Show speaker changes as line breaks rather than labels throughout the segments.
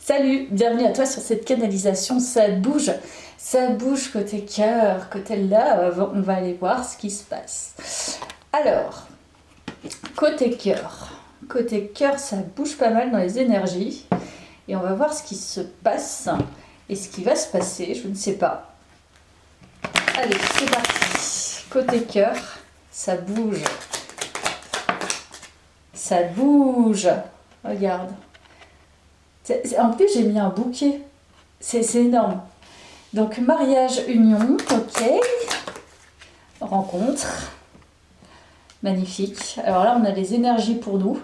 Salut, bienvenue à toi sur cette canalisation, ça bouge côté cœur, côté love, on va aller voir ce qui se passe. Alors, côté cœur ça bouge pas mal dans les énergies et on va voir ce qui se passe et ce qui va se passer, je ne sais pas. Allez, c'est parti, côté cœur, ça bouge, regarde. En plus, j'ai mis un bouquet. C'est énorme. Donc, mariage, union, ok. Rencontre. Magnifique. Alors là, on a des énergies pour nous.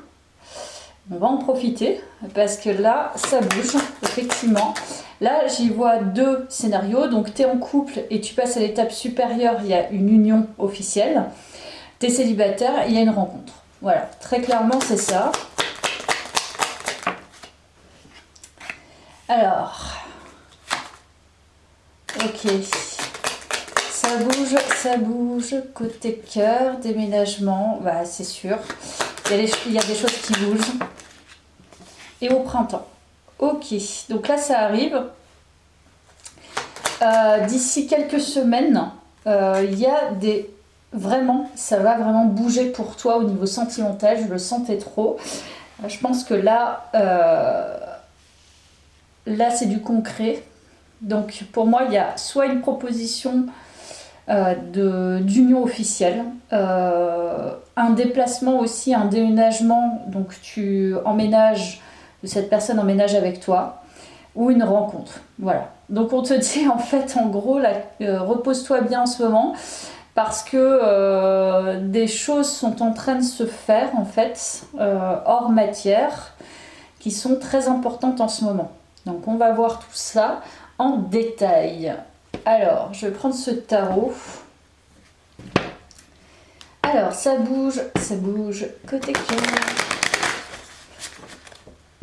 On va en profiter parce que là, ça bouge, effectivement. Là, j'y vois deux scénarios. Donc, tu es en couple et tu passes à l'étape supérieure. Il y a une union officielle. Tu es célibataire, il y a une rencontre. Voilà, très clairement, c'est ça. Alors, ok, ça bouge, côté cœur, déménagement, bah c'est sûr, il y a des choses qui bougent, et au printemps, ok, donc là ça arrive, d'ici quelques semaines, il y a ça va vraiment bouger pour toi au niveau sentimental, je le sentais trop, je pense que Là, c'est du concret. Donc, pour moi, il y a soit une proposition d'union officielle, un déplacement aussi, un déménagement. Donc, cette personne emménage avec toi, ou une rencontre. Voilà. Donc, on te dit, en fait, en gros, repose-toi bien en ce moment, parce que des choses sont en train de se faire, en fait, hors matière, qui sont très importantes en ce moment. Donc on va voir tout ça en détail. Alors, je vais prendre ce tarot. Alors, ça bouge, côté cœur.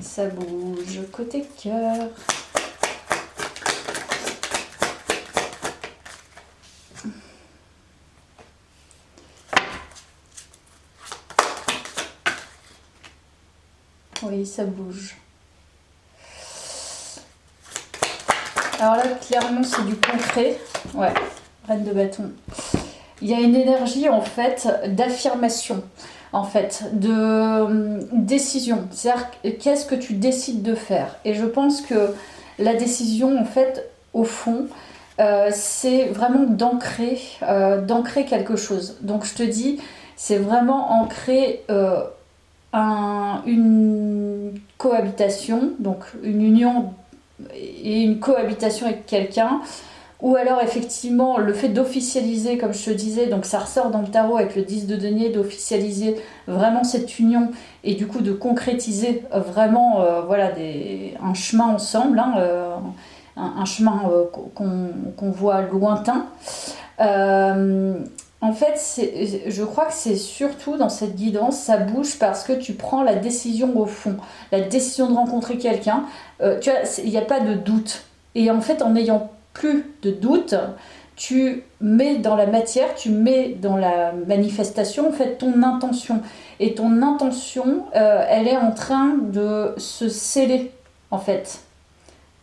Ça bouge, côté cœur. Oui, ça bouge. Alors là, clairement, c'est du concret. Ouais, reine de bâton. Il y a une énergie, en fait, d'affirmation, en fait, de décision. C'est-à-dire, qu'est-ce que tu décides de faire? Et je pense que la décision, en fait, au fond, c'est vraiment d'ancrer quelque chose. Donc, je te dis, c'est vraiment ancrer une cohabitation, donc une union et une cohabitation avec quelqu'un, ou alors effectivement le fait d'officialiser, comme je te disais, donc ça ressort dans le tarot avec le 10 de denier, d'officialiser vraiment cette union et du coup de concrétiser vraiment un chemin ensemble, un chemin qu'on voit lointain. En fait, je crois que c'est surtout dans cette guidance, ça bouge parce que tu prends la décision au fond, la décision de rencontrer quelqu'un. Tu vois, il n'y a pas de doute. Et en fait, en n'ayant plus de doute, tu mets dans la matière, tu mets dans la manifestation, en fait, ton intention. Et ton intention, elle est en train de se sceller, en fait.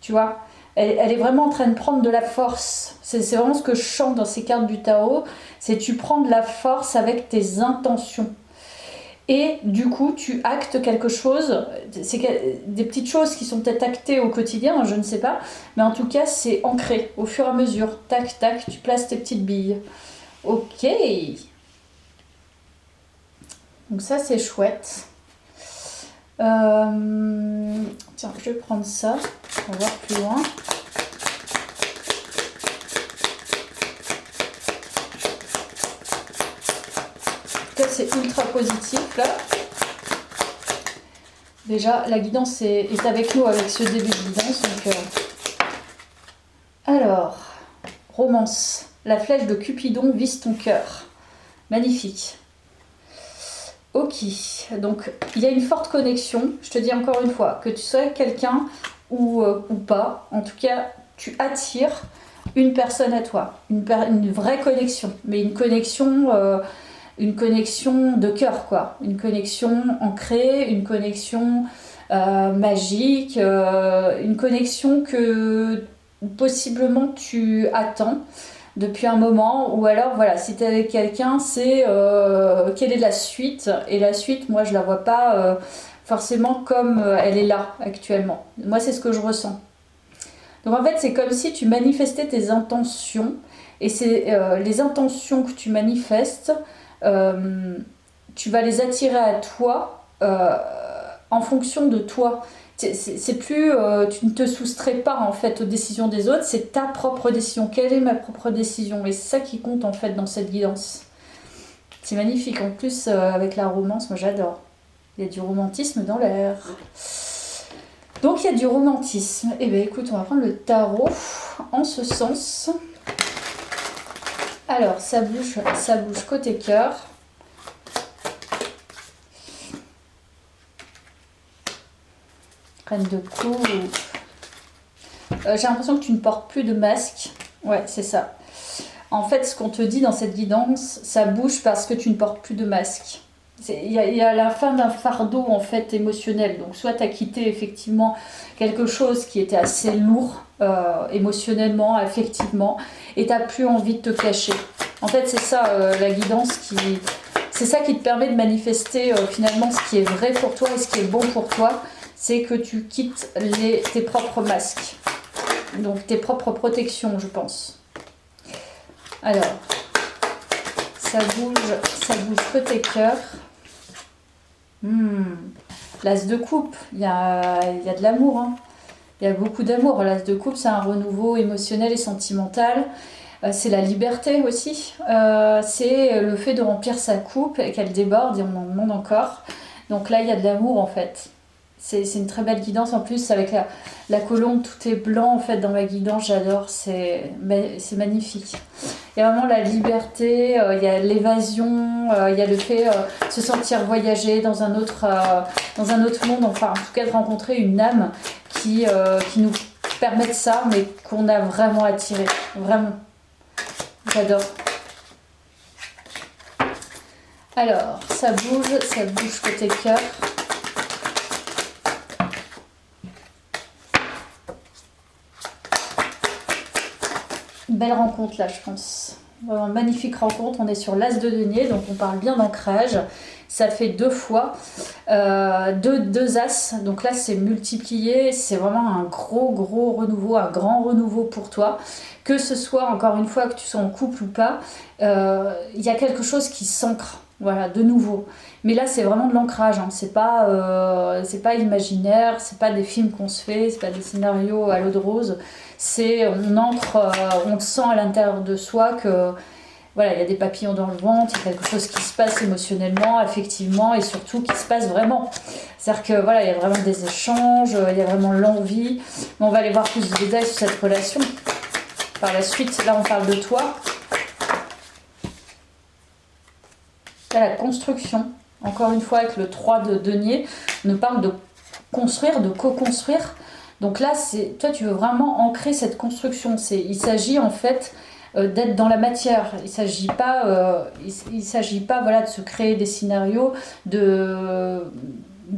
Tu vois ? Elle est vraiment en train de prendre de la force. C'est vraiment ce que je chante dans ces cartes du tarot. C'est tu prends de la force avec tes intentions. Et du coup, tu actes quelque chose. C'est des petites choses qui sont peut-être actées au quotidien, je ne sais pas. Mais en tout cas, c'est ancré au fur et à mesure. Tac, tac, tu places tes petites billes. Ok. Donc ça, c'est chouette. Tiens, je vais prendre ça. On va voir plus loin. C'est ultra positif là. Déjà, la guidance est avec nous avec ce début de guidance. Donc, alors, romance. La flèche de Cupidon vise ton cœur. Magnifique. Ok, donc il y a une forte connexion. Je te dis encore une fois, que tu sois quelqu'un ou pas, en tout cas, tu attires une personne à toi. Une vraie connexion. Mais une connexion de cœur, quoi. Une connexion ancrée, une connexion magique, une connexion que possiblement tu attends depuis un moment, ou alors voilà, si tu es avec quelqu'un, c'est quelle est la suite, et la suite, moi je la vois pas forcément comme elle est là actuellement. Moi c'est ce que je ressens. Donc en fait c'est comme si tu manifestais tes intentions, et c'est les intentions que tu manifestes, tu vas les attirer à toi en fonction de toi. C'est plus, tu ne te soustrais pas en fait aux décisions des autres, c'est ta propre décision. Quelle est ma propre décision? Et c'est ça qui compte en fait dans cette guidance. C'est magnifique. En plus, avec la romance, moi j'adore. Il y a du romantisme dans l'air. Donc il y a du romantisme. Et bien écoute, on va prendre le tarot en ce sens. Alors, ça bouge côté cœur. Reine de coupe. J'ai l'impression que tu ne portes plus de masque. Ouais, c'est ça. En fait, ce qu'on te dit dans cette guidance, ça bouge parce que tu ne portes plus de masque. Il y a la fin d'un fardeau en fait émotionnel. Donc soit tu as quitté effectivement quelque chose qui était assez lourd émotionnellement, affectivement, et tu n'as plus envie de te cacher. En fait, c'est ça la guidance c'est ça qui te permet de manifester finalement ce qui est vrai pour toi et ce qui est bon pour toi. C'est que tu quittes tes propres masques. Donc tes propres protections, je pense. Alors, ça bouge côté cœur. L'as de coupe, il y a de l'amour. Hein. Il y a beaucoup d'amour. L'as de coupe, c'est un renouveau émotionnel et sentimental. C'est la liberté aussi. C'est le fait de remplir sa coupe et qu'elle déborde et on en demande encore. Donc là, il y a de l'amour en fait. C'est une très belle guidance en plus avec la colombe, tout est blanc en fait dans la guidance, j'adore, c'est magnifique. Il y a vraiment la liberté, il y a l'évasion, il y a le fait de se sentir voyager dans un autre monde, enfin en tout cas de rencontrer une âme qui nous permet de ça, mais qu'on a vraiment attiré, vraiment. J'adore. Alors, ça bouge côté cœur. Belle rencontre là, je pense. Vraiment magnifique rencontre. On est sur l'as de denier, donc on parle bien d'ancrage. Ça fait 2 fois. Deux as. Donc là, c'est multiplié. C'est vraiment un gros renouveau, un grand renouveau pour toi. Que ce soit, encore une fois, que tu sois en couple ou pas, il y a quelque chose qui s'ancre. Voilà, de nouveau. Mais là, c'est vraiment de l'ancrage. Hein. C'est pas imaginaire, c'est pas des films qu'on se fait, c'est pas des scénarios à l'eau de rose. On ancre, on sent à l'intérieur de soi que voilà, il y a des papillons dans le ventre, il y a quelque chose qui se passe émotionnellement, affectivement et surtout qui se passe vraiment. C'est-à-dire que voilà, il y a vraiment des échanges, il y a vraiment l'envie. Mais on va aller voir plus de détails sur cette relation. Par la suite, là, on parle de toi. Là, la construction. Encore une fois, avec le 3 de denier, on nous parle de construire, de co-construire. Donc là, toi, tu veux vraiment ancrer cette construction. Il s'agit en fait d'être dans la matière. Il s'agit pas voilà, de se créer des scénarios, de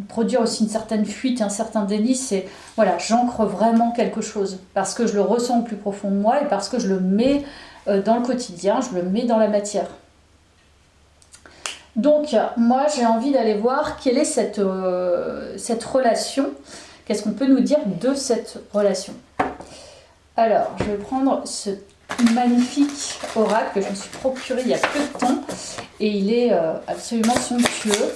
produire aussi une certaine fuite, un certain déni. C'est voilà, j'ancre vraiment quelque chose parce que je le ressens au plus profond de moi et parce que je le mets dans le quotidien, je le mets dans la matière. Donc, moi, j'ai envie d'aller voir quelle est cette relation. Qu'est-ce qu'on peut nous dire de cette relation? Alors, je vais prendre ce magnifique oracle que je me suis procuré il y a peu de temps. Et il est absolument somptueux.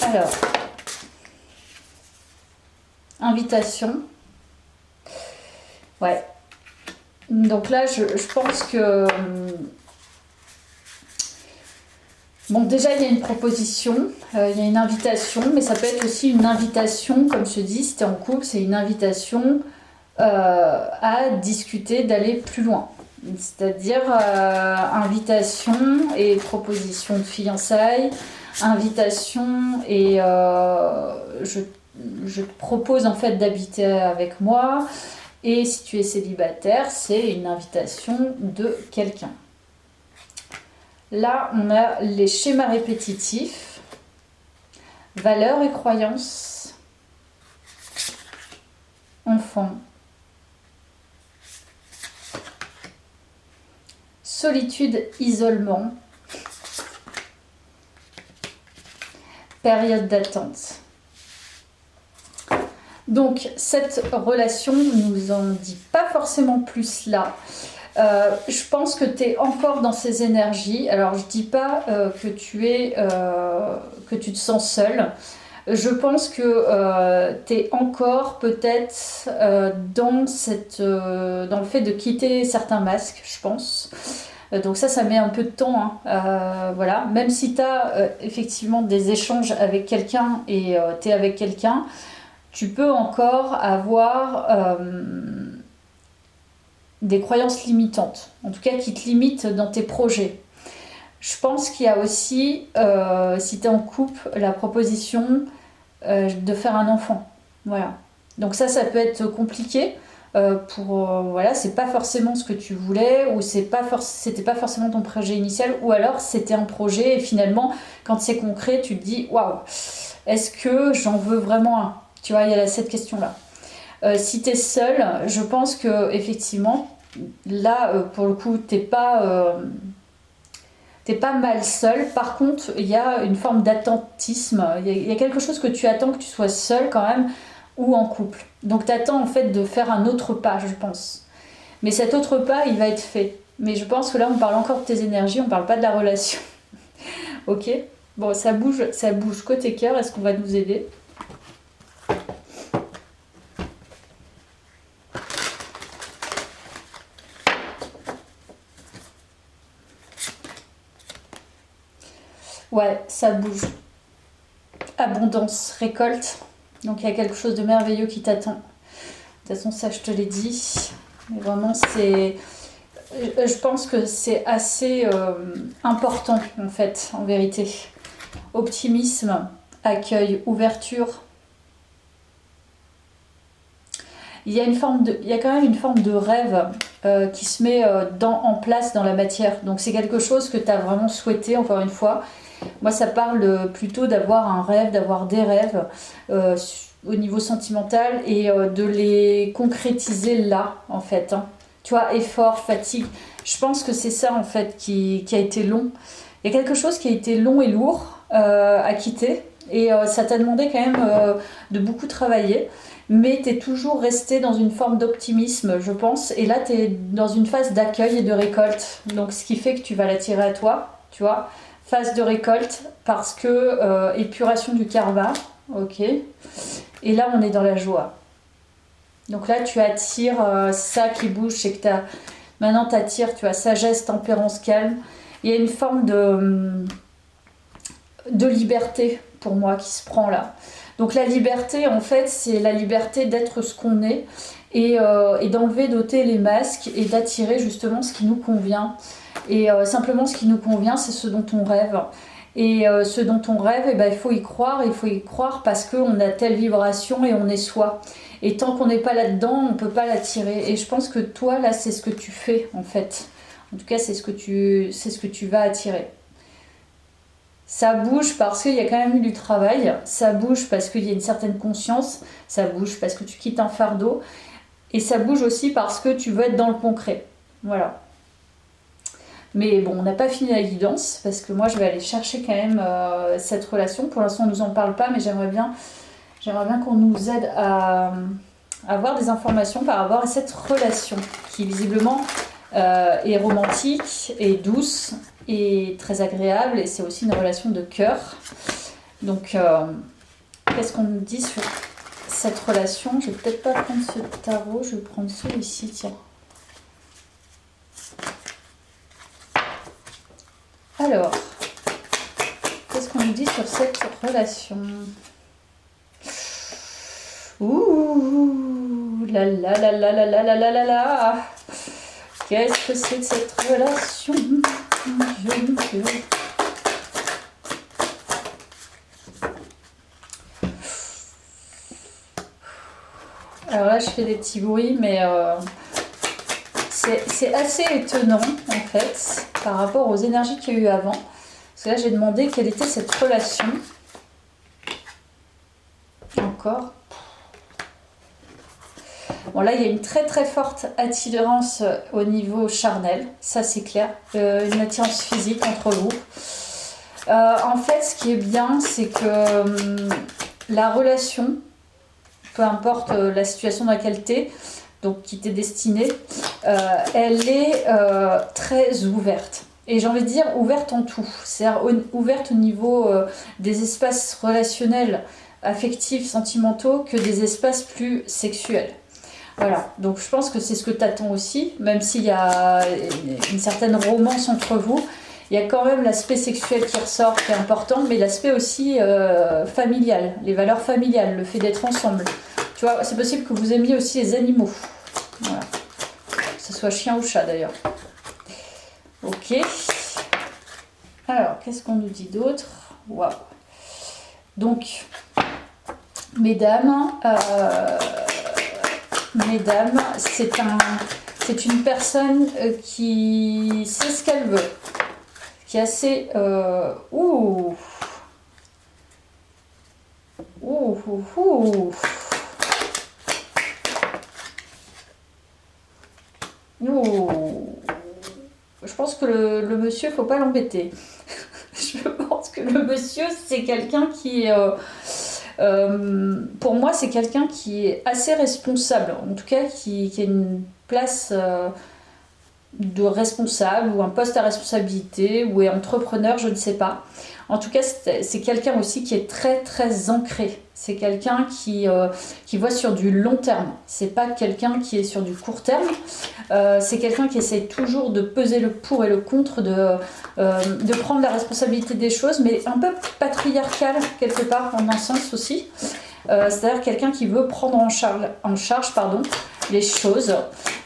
Alors, invitation. Ouais. Donc là, je pense que... Bon, déjà, il y a une proposition, il y a une invitation, mais ça peut être aussi une invitation, comme je te dis, si tu es en couple, c'est une invitation à discuter, d'aller plus loin. C'est-à-dire invitation et proposition de fiançailles, invitation et je te propose en fait d'habiter avec moi. Et si tu es célibataire, c'est une invitation de quelqu'un. Là, on a les schémas répétitifs. Valeurs et croyances. Enfant. Solitude, isolement. Période d'attente. Donc, cette relation ne nous en dit pas forcément plus là. Je pense que tu es encore dans ces énergies. Alors, je dis pas que que tu te sens seule. Je pense que tu es encore peut-être dans le fait de quitter certains masques, je pense. Donc ça met un peu de temps. Hein. Voilà. Même si tu as effectivement des échanges avec quelqu'un et tu es avec quelqu'un, tu peux encore avoir des croyances limitantes, en tout cas qui te limitent dans tes projets. Je pense qu'il y a aussi, si tu es en couple, la proposition de faire un enfant. Voilà. Donc ça peut être compliqué. Voilà, c'est pas forcément ce que tu voulais, ou c'était pas forcément ton projet initial, ou alors c'était un projet et finalement, quand c'est concret, tu te dis waouh, est-ce que j'en veux vraiment un? Tu vois, il y a cette question-là. Si tu es seule, je pense que effectivement, là, pour le coup, t'es pas mal seule. Par contre, il y a une forme d'attentisme. Il y a quelque chose que tu attends, que tu sois seule quand même, ou en couple. Donc tu attends en fait de faire un autre pas, je pense. Mais cet autre pas, il va être fait. Mais je pense que là, on parle encore de tes énergies, on parle pas de la relation. Ok? Bon, ça bouge côté cœur. Est-ce qu'on va nous aider? Ouais, ça bouge. Abondance, récolte. Donc il y a quelque chose de merveilleux qui t'attend. De toute façon, ça je te l'ai dit. Mais vraiment, je pense que c'est assez important en fait, en vérité. Optimisme, accueil, ouverture. Il y a quand même une forme de rêve qui se met en place dans la matière. Donc c'est quelque chose que tu as vraiment souhaité, encore une fois. Moi, ça parle plutôt d'avoir un rêve, d'avoir des rêves au niveau sentimental et de les concrétiser là, en fait. Hein. Tu vois, effort, fatigue. Je pense que c'est ça, en fait, qui a été long. Il y a quelque chose qui a été long et lourd à quitter. Et ça t'a demandé quand même de beaucoup travailler. Mais tu es toujours resté dans une forme d'optimisme, je pense. Et là, tu es dans une phase d'accueil et de récolte. Donc, ce qui fait que tu vas l'attirer à toi, tu vois. Phase de récolte, parce que épuration du karma. Ok. Et là, on est dans la joie. Donc là, tu attires ça qui bouge. C'est que maintenant, tu attires, tu as sagesse, tempérance, calme. Il y a une forme de liberté, pour moi, qui se prend là. Donc la liberté, en fait, c'est la liberté d'être ce qu'on est et d'enlever, d'ôter les masques et d'attirer justement ce qui nous convient. Et simplement, ce qui nous convient, c'est ce dont on rêve. Et ce dont on rêve, eh ben, il faut y croire parce qu'on a telle vibration et on est soi. Et tant qu'on n'est pas là-dedans, on ne peut pas l'attirer. Et je pense que toi, là, c'est ce que tu fais, en fait. En tout cas, c'est ce que tu vas attirer. Ça bouge parce qu'il y a quand même eu du travail, ça bouge parce qu'il y a une certaine conscience, ça bouge parce que tu quittes un fardeau, et ça bouge aussi parce que tu veux être dans le concret. Voilà. Mais bon, on n'a pas fini la guidance, parce que moi je vais aller chercher quand même cette relation. Pour l'instant on ne nous en parle pas, mais j'aimerais bien qu'on nous aide à avoir des informations par rapport à cette relation, qui visiblement est romantique et douce, et très agréable, et c'est aussi une relation de cœur. Donc qu'est-ce qu'on nous dit sur cette relation? Je vais peut-être pas prendre ce tarot, je vais prendre celui-ci, tiens. Alors, qu'est-ce qu'on nous dit sur cette relation? Ouh la la la la la la la la la la. Qu'est-ce que c'est de cette relation? Alors là, je fais des petits bruits, mais c'est assez étonnant, en fait, par rapport aux énergies qu'il y a eu avant. Parce que là, j'ai demandé quelle était cette relation. Encore. Bon, là, il y a une très très forte attirance au niveau charnel, ça c'est clair. Une attirance physique entre vous. En fait, ce qui est bien, c'est que la relation, peu importe la situation dans laquelle tu es, donc qui t'est destinée, elle est très ouverte. Et j'ai envie de dire ouverte en tout. C'est-à-dire ouverte au niveau des espaces relationnels, affectifs, sentimentaux, que des espaces plus sexuels. Voilà, donc je pense que c'est ce que tu attends aussi, même s'il y a une certaine romance entre vous. Il y a quand même l'aspect sexuel qui ressort, qui est important, mais l'aspect aussi familial, les valeurs familiales, le fait d'être ensemble. Tu vois, c'est possible que vous aimiez aussi les animaux. Voilà. Que ce soit chien ou chat d'ailleurs. Ok. Alors, qu'est-ce qu'on nous dit d'autre? Waouh. Donc, mesdames, c'est une personne qui sait ce qu'elle veut, qui est assez... Ouh. Ouh, ouh, ouh. Ouh. Je pense que le monsieur, faut pas l'embêter. Je pense que le monsieur, c'est quelqu'un qui est... pour moi, c'est quelqu'un qui est assez responsable, en tout cas qui a une place de responsable ou un poste à responsabilité ou est entrepreneur, je ne sais pas. En tout cas, c'est quelqu'un aussi qui est très très ancré. C'est quelqu'un qui voit sur du long terme. C'est pas quelqu'un qui est sur du court terme. C'est quelqu'un qui essaie toujours de peser le pour et le contre, de prendre la responsabilité des choses, mais un peu patriarcal quelque part en un sens aussi. C'est-à-dire quelqu'un qui veut prendre en charge les choses.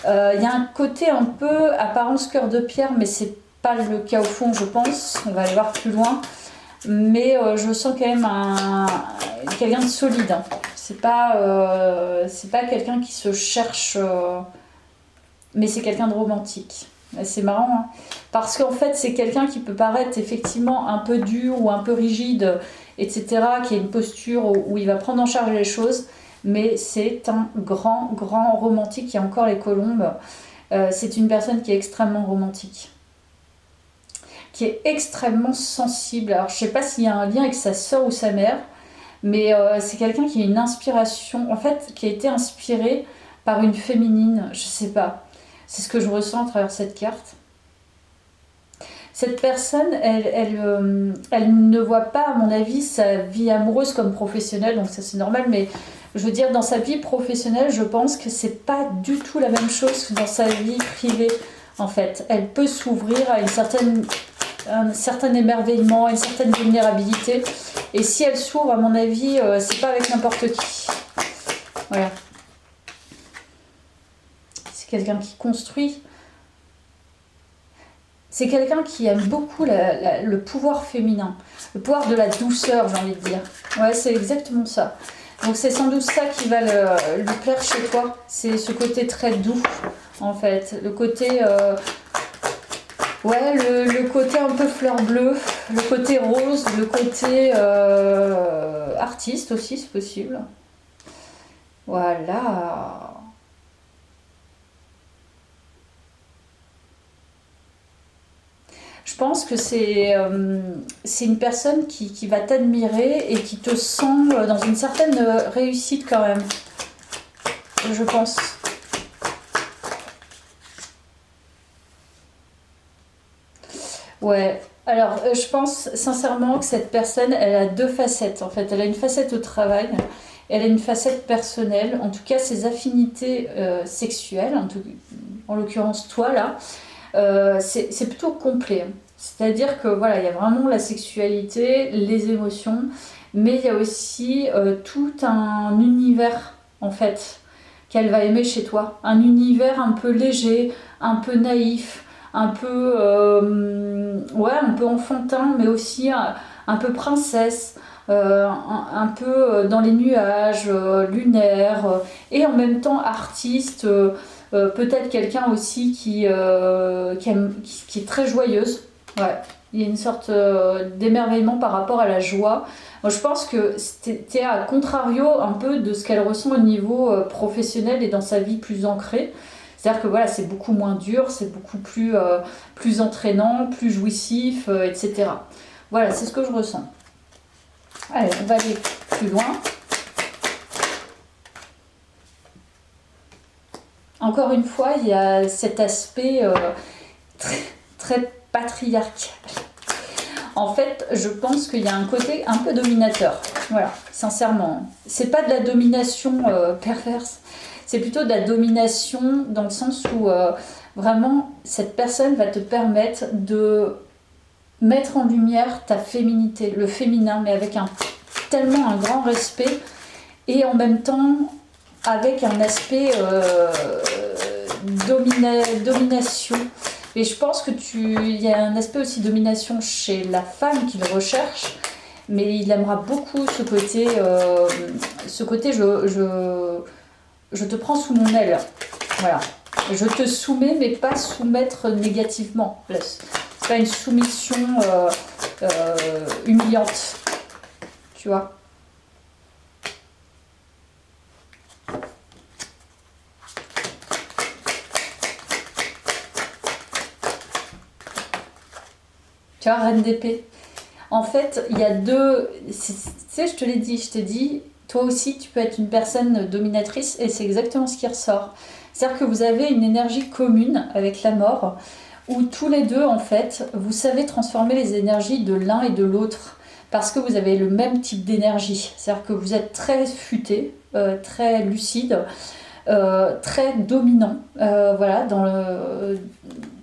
Il y a un côté un peu apparence cœur de pierre, mais c'est pas le cas au fond, je pense. On va aller voir plus loin. Mais je sens quand même quelqu'un de solide. Hein. C'est pas quelqu'un qui se cherche, mais c'est quelqu'un de romantique. C'est marrant, hein, parce qu'en fait, c'est quelqu'un qui peut paraître effectivement un peu dur ou un peu rigide, etc., qui a une posture où il va prendre en charge les choses, mais c'est un grand, grand romantique. Il y a encore les colombes. C'est une personne qui est extrêmement romantique, qui est extrêmement sensible. Alors, je ne sais pas s'il y a un lien avec sa sœur ou sa mère, mais c'est quelqu'un qui a une inspiration, en fait, qui a été inspiré par une féminine, je ne sais pas. C'est ce que je ressens à travers cette carte. Cette personne, elle ne voit pas, à mon avis, sa vie amoureuse comme professionnelle, donc ça c'est normal, mais je veux dire, dans sa vie professionnelle, je pense que c'est pas du tout la même chose que dans sa vie privée, en fait. Elle peut s'ouvrir à un certain émerveillement, une certaine vulnérabilité, et si elle s'ouvre, à mon avis, c'est pas avec n'importe qui. Voilà. C'est quelqu'un qui construit. C'est quelqu'un qui aime beaucoup le pouvoir féminin, le pouvoir de la douceur, j'ai envie de dire. Ouais, c'est exactement ça. Donc c'est sans doute ça qui va lui plaire chez toi. C'est ce côté très doux, en fait. Le côté... ouais, le côté un peu fleur bleue, le côté rose, le côté artiste aussi, c'est possible. Voilà. Je pense que c'est une personne qui va t'admirer et qui te sent dans une certaine réussite quand même. Je pense. Ouais. Alors, je pense sincèrement que cette personne, elle a deux facettes en fait. Elle a une facette au travail, elle a une facette personnelle. En tout cas, ses affinités sexuelles, en l'occurrence toi là. C'est plutôt complet. C'est-à-dire que voilà, il y a vraiment la sexualité, les émotions, mais il y a aussi tout un univers en fait qu'elle va aimer chez toi. Un univers un peu léger, un peu naïf, ouais, un peu enfantin, mais aussi un peu princesse. Un peu dans les nuages, lunaire, et en même temps artiste. Peut-être quelqu'un aussi qui est très joyeuse. Ouais. Il y a une sorte d'émerveillement par rapport à la joie. Moi, je pense que c'était à contrario un peu de ce qu'elle ressent au niveau professionnel et dans sa vie plus ancrée. C'est-à-dire que voilà, c'est beaucoup moins dur, c'est beaucoup plus entraînant, plus jouissif, etc. Voilà, c'est ce que je ressens. Allez, on va aller plus loin. Encore une fois, il y a cet aspect très, très patriarcal. En fait, je pense qu'il y a un côté un peu dominateur. Voilà, sincèrement. C'est pas de la domination perverse, c'est plutôt de la domination dans le sens où vraiment cette personne va te permettre de mettre en lumière ta féminité, le féminin, mais avec tellement un grand respect et en même temps avec un aspect domination. Et je pense que il y a un aspect aussi domination chez la femme qu'il recherche, mais il aimera beaucoup ce côté je te prends sous mon aile. Voilà. Je te soumets, mais pas soumettre négativement. C'est pas une soumission humiliante. Tu vois. Tu vois, reine d'épée. En fait, il y a deux... Tu sais, je t'ai dit, toi aussi, tu peux être une personne dominatrice, et c'est exactement ce qui ressort. C'est-à-dire que vous avez une énergie commune avec la mort, où tous les deux, en fait, vous savez transformer les énergies de l'un et de l'autre, parce que vous avez le même type d'énergie. C'est-à-dire que vous êtes très futé, très lucide, très dominant, voilà,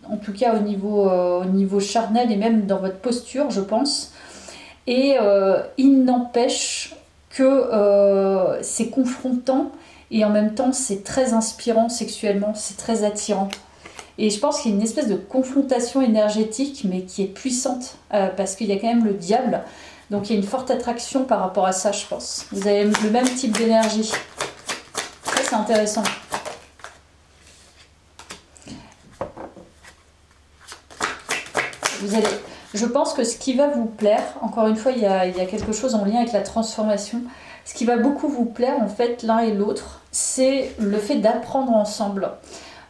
en tout cas au niveau charnel et même dans votre posture, je pense. Et il n'empêche que c'est confrontant et en même temps c'est très inspirant sexuellement, c'est très attirant. Et je pense qu'il y a une espèce de confrontation énergétique, mais qui est puissante, parce qu'il y a quand même le diable. Donc il y a une forte attraction par rapport à ça, je pense. Vous avez le même type d'énergie. Ça, c'est intéressant. Je pense que ce qui va vous plaire, encore une fois, il y a quelque chose en lien avec la transformation. Ce qui va beaucoup vous plaire, en fait, l'un et l'autre, c'est le fait d'apprendre ensemble.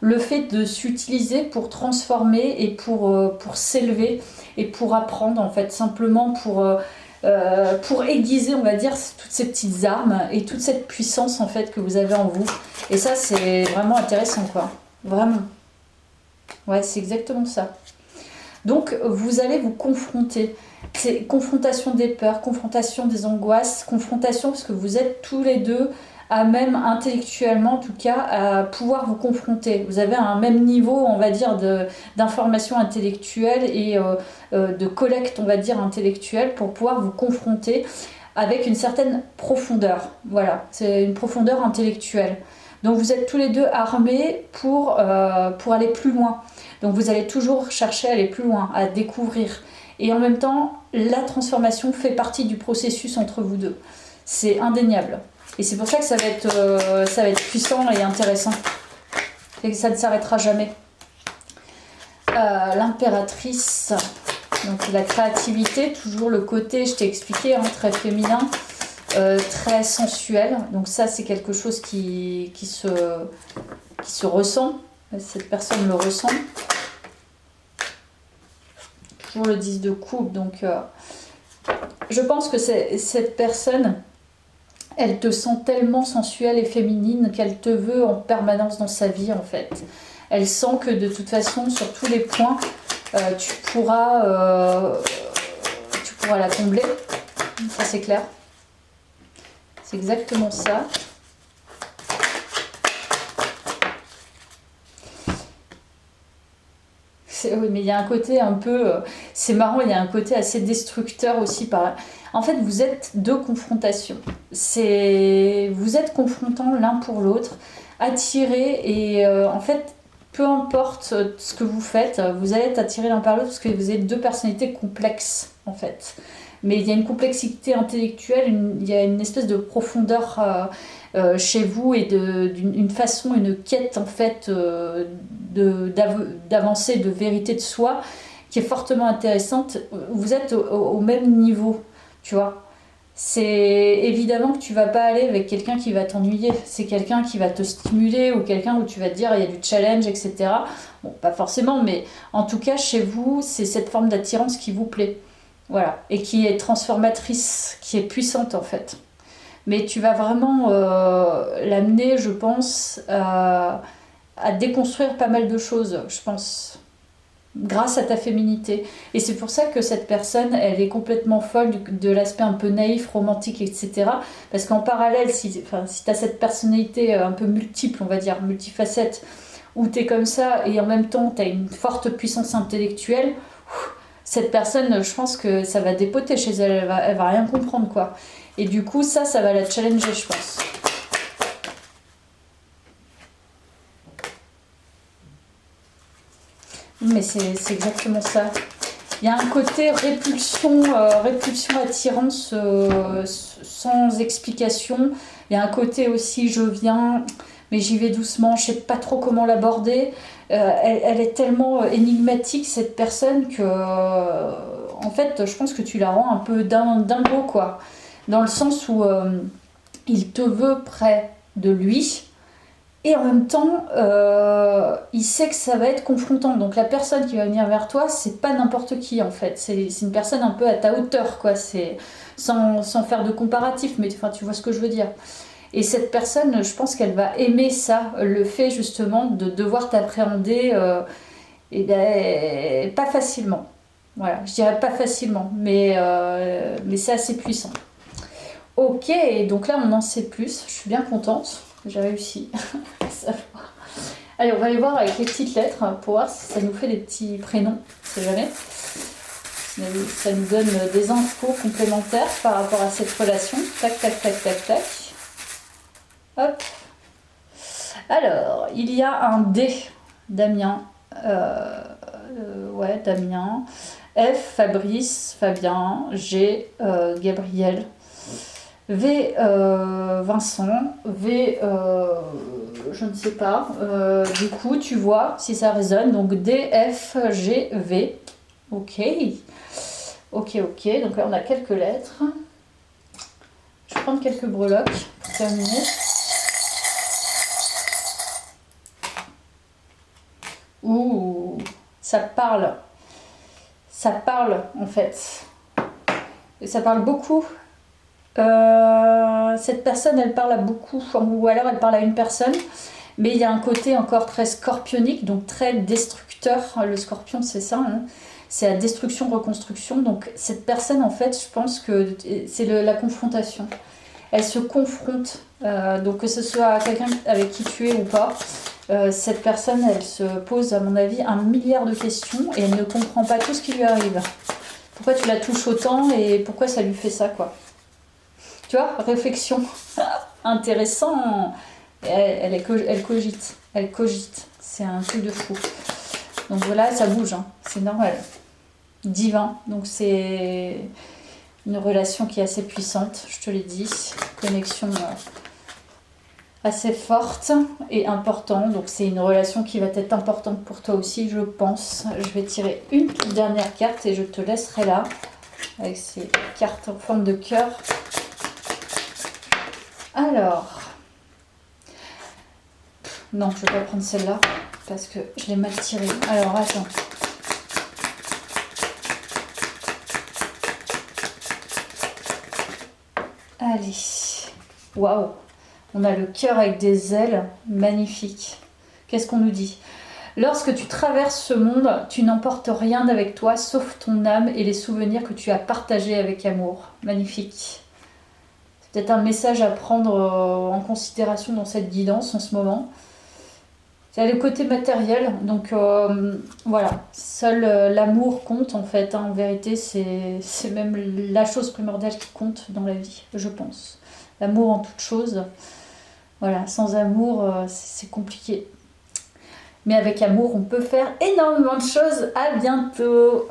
Le fait de s'utiliser pour transformer et pour s'élever et pour apprendre, en fait, simplement pour aiguiser, on va dire, toutes ces petites armes et toute cette puissance, en fait, que vous avez en vous. Et ça, c'est vraiment intéressant, quoi. Vraiment. Ouais, c'est exactement ça. Donc, vous allez vous confronter. C'est confrontation des peurs, confrontation des angoisses, confrontation parce que vous êtes tous les deux à même intellectuellement, en tout cas, à pouvoir vous confronter. Vous avez un même niveau, on va dire, d'information intellectuelle et de collecte, on va dire, intellectuelle pour pouvoir vous confronter avec une certaine profondeur. Voilà, c'est une profondeur intellectuelle. Donc, vous êtes tous les deux armés pour aller plus loin. Donc vous allez toujours chercher à aller plus loin, à découvrir. Et en même temps, la transformation fait partie du processus entre vous deux. C'est indéniable. Et c'est pour ça que ça va être puissant et intéressant. Et que ça ne s'arrêtera jamais. L'impératrice, donc la créativité, toujours le côté, je t'ai expliqué, hein, très féminin, très sensuel. Donc ça, c'est quelque chose qui se ressent. Cette personne le ressent. Toujours le 10 de coupe. Donc, je pense que cette personne, elle te sent tellement sensuelle et féminine qu'elle te veut en permanence dans sa vie, en fait. Elle sent que de toute façon, sur tous les points, tu pourras la combler. Ça, c'est clair. C'est exactement ça. Oui, mais il y a un côté un peu... c'est marrant, il y a un côté assez destructeur aussi. En fait, vous êtes deux confrontations. Vous êtes confrontants l'un pour l'autre, attirés, et en fait, peu importe ce que vous faites, vous allez être attirés l'un par l'autre parce que vous êtes deux personnalités complexes, en fait. Mais il y a une complexité intellectuelle, il y a une espèce de profondeur chez vous et d'une façon, une quête en fait d'avancer, de vérité de soi qui est fortement intéressante. Vous êtes au même niveau, tu vois. C'est évidemment que tu vas pas aller avec quelqu'un qui va t'ennuyer. C'est quelqu'un qui va te stimuler ou quelqu'un où tu vas te dire il y a du challenge, etc. Bon, pas forcément, mais en tout cas, chez vous, c'est cette forme d'attirance qui vous plaît. Voilà. Et qui est transformatrice, qui est puissante en fait. Mais tu vas vraiment l'amener, je pense, à déconstruire pas mal de choses, je pense, grâce à ta féminité. Et c'est pour ça que cette personne, elle est complètement folle de l'aspect un peu naïf, romantique, etc. Parce qu'en parallèle, si tu as cette personnalité un peu multiple, on va dire, multifacette, où tu es comme ça, et en même temps, tu as une forte puissance intellectuelle, cette personne, je pense que ça va dépoter chez elle, elle va rien comprendre, quoi. Et du coup, ça va la challenger, je pense. Mais c'est exactement ça. Il y a un côté répulsion, attirance sans explication. Il y a un côté aussi, je viens, mais j'y vais doucement, je sais pas trop comment l'aborder. Elle est tellement énigmatique, cette personne, que en fait, je pense que tu la rends un peu dingo, quoi. Dans le sens où il te veut près de lui. Et en même temps, il sait que ça va être confrontant. Donc la personne qui va venir vers toi, c'est pas n'importe qui en fait. C'est une personne un peu à ta hauteur, quoi. C'est sans faire de comparatif, mais enfin, tu vois ce que je veux dire. Et cette personne, je pense qu'elle va aimer ça, le fait justement de devoir t'appréhender, pas facilement. Voilà, je dirais pas facilement, mais c'est assez puissant. Ok, donc là on en sait plus. Je suis bien contente. J'ai réussi à savoir. Allez, on va aller voir avec les petites lettres pour voir si ça nous fait des petits prénoms, on sait jamais. Ça nous donne des infos complémentaires par rapport à cette relation. Tac, tac, tac, tac, tac. Hop. Alors, il y a un D, Damien. Ouais, Damien. F, Fabrice, Fabien. G, Gabriel. V, Vincent. V, je ne sais pas. Du coup, tu vois si ça résonne. Donc D, F, G, V. Ok. Ok. Donc là, on a quelques lettres. Je vais prendre quelques breloques pour terminer. Ouh, ça parle. Ça parle, en fait. Et ça parle beaucoup. Cette personne, elle parle à beaucoup, ou alors elle parle à une personne, mais il y a un côté encore très scorpionique, donc très destructeur. Le scorpion, c'est ça, hein. C'est la destruction, reconstruction. Donc cette personne, en fait, je pense que c'est la confrontation. Elle se confronte, donc que ce soit quelqu'un avec qui tu es ou pas, cette personne, elle se pose, à mon avis, 1 milliard de questions et elle ne comprend pas tout ce qui lui arrive. Pourquoi tu la touches autant et pourquoi ça lui fait ça, quoi. Tu vois, réflexion. Intéressant. Elle cogite. Elle cogite. C'est un truc de fou. Donc voilà, ça bouge, hein. C'est normal. Divin. Donc c'est une relation qui est assez puissante, je te l'ai dit. Connexion assez forte et importante. Donc c'est une relation qui va être importante pour toi aussi, je pense. Je vais tirer une toute dernière carte et je te laisserai là avec ces cartes en forme de cœur. Alors, non, je ne vais pas prendre celle-là parce que je l'ai mal tirée. Alors, attends. Allez. Waouh. On a le cœur avec des ailes. Magnifique. Qu'est-ce qu'on nous dit ? Lorsque tu traverses ce monde, tu n'emportes rien avec toi sauf ton âme et les souvenirs que tu as partagés avec amour. Magnifique. C'est peut-être un message à prendre en considération dans cette guidance en ce moment. C'est le côté matériel, donc voilà, seul l'amour compte en fait, hein. En vérité c'est même la chose primordiale qui compte dans la vie, je pense. L'amour en toute chose, voilà, sans amour c'est compliqué. Mais avec amour on peut faire énormément de choses, à bientôt.